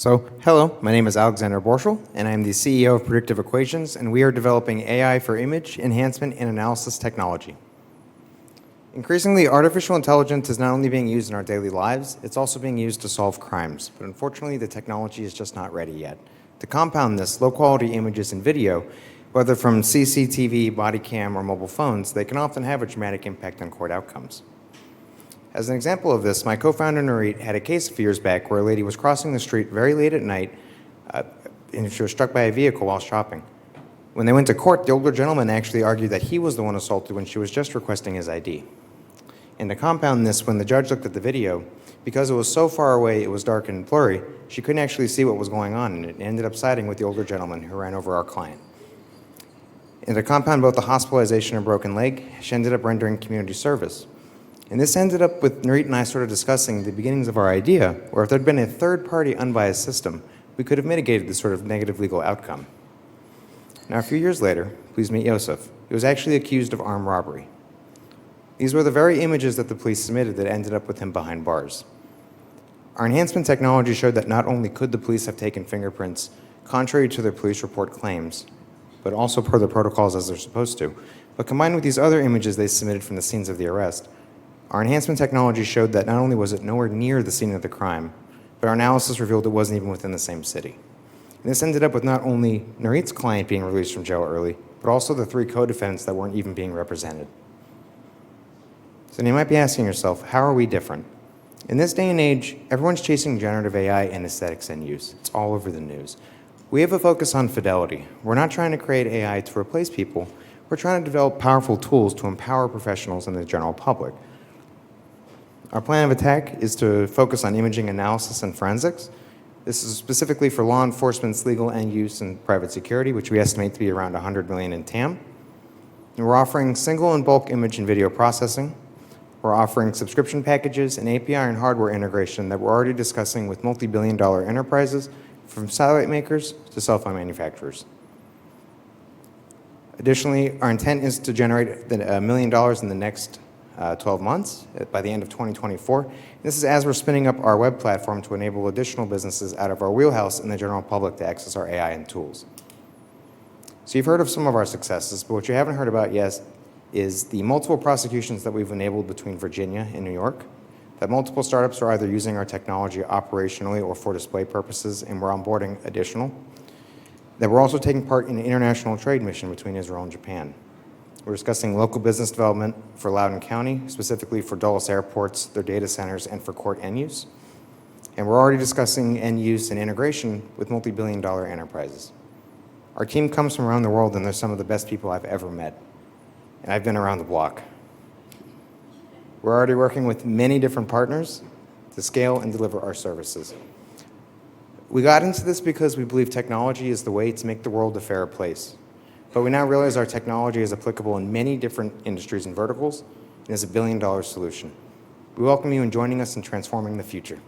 Hello, my name is Alexander Borschel, and I'm the CEO of Predictive Equations, and we are developing AI for image enhancement and analysis technology. Increasingly, artificial intelligence is not only being used in our daily lives, it's also being used to solve crimes. But unfortunately, the technology is just not ready yet. To compound this, low-quality images and video, whether from CCTV, body cam, or mobile phones, they can often have a dramatic impact on court outcomes. As an example of this, my co-founder Narit had a case a few years back where a lady was crossing the street very late at night and she was struck by a vehicle while shopping. When they went to court, the older gentleman actually argued that he was the one assaulted when she was just requesting his ID. And to compound this, when the judge looked at the video, because it was so far away, it was dark and blurry, she couldn't actually see what was going on, and it ended up siding with the older gentleman who ran over our client. And to compound both the hospitalization and broken leg, she ended up rendering community service. And this ended up with Narit and I sort of discussing the beginnings of our idea, where if there'd been a third-party unbiased system, we could have mitigated this sort of negative legal outcome. Now, a few years later, please meet Yosef. He was actually accused of armed robbery. These were the very images that the police submitted that ended up with him behind bars. Our enhancement technology showed that not only could the police have taken fingerprints, contrary to their police report claims, but also per the protocols as they're supposed to, but combined with these other images they submitted from the scenes of the arrest, our enhancement technology showed that not only was it nowhere near the scene of the crime, but our analysis revealed it wasn't even within the same city. And this ended up with not only Narit's client being released from jail early, but also the 3 co-defendants that weren't even being represented. So you might be asking yourself, how are we different? In this day and age, everyone's chasing generative AI and aesthetics and use. It's all over the news. We have a focus on fidelity. We're not trying to create AI to replace people. We're trying to develop powerful tools to empower professionals and the general public. Our plan of attack is to focus on imaging analysis and forensics. This is specifically for law enforcement's legal end use and private security, which we estimate to be around 100 million in TAM. And we're offering single and bulk image and video processing. We're offering subscription packages and API and hardware integration that we're already discussing with multi-billion-dollar enterprises, from satellite makers to cell phone manufacturers. Additionally, our intent is to generate $1 million in the next 12 months by the end of 2024. This is as we're spinning up our web platform to enable additional businesses out of our wheelhouse and the general public to access our AI and tools. So you've heard of some of our successes, but what you haven't heard about yet is the multiple prosecutions that we've enabled between Virginia and New York, that multiple startups are either using our technology operationally or for display purposes, and we're onboarding additional, that we're also taking part in an international trade mission between Israel and Japan. We're discussing local business development for Loudoun County, specifically for Dulles airports, their data centers, and for court end use. And we're already discussing end use and integration with multi-billion-dollar enterprises. Our team comes from around the world, and they're some of the best people I've ever met. And I've been around the block. We're already working with many different partners to scale and deliver our services. We got into this because we believe technology is the way to make the world a fairer place. But we now realize our technology is applicable in many different industries and verticals, and is a billion-dollar solution. We welcome you in joining us in transforming the future.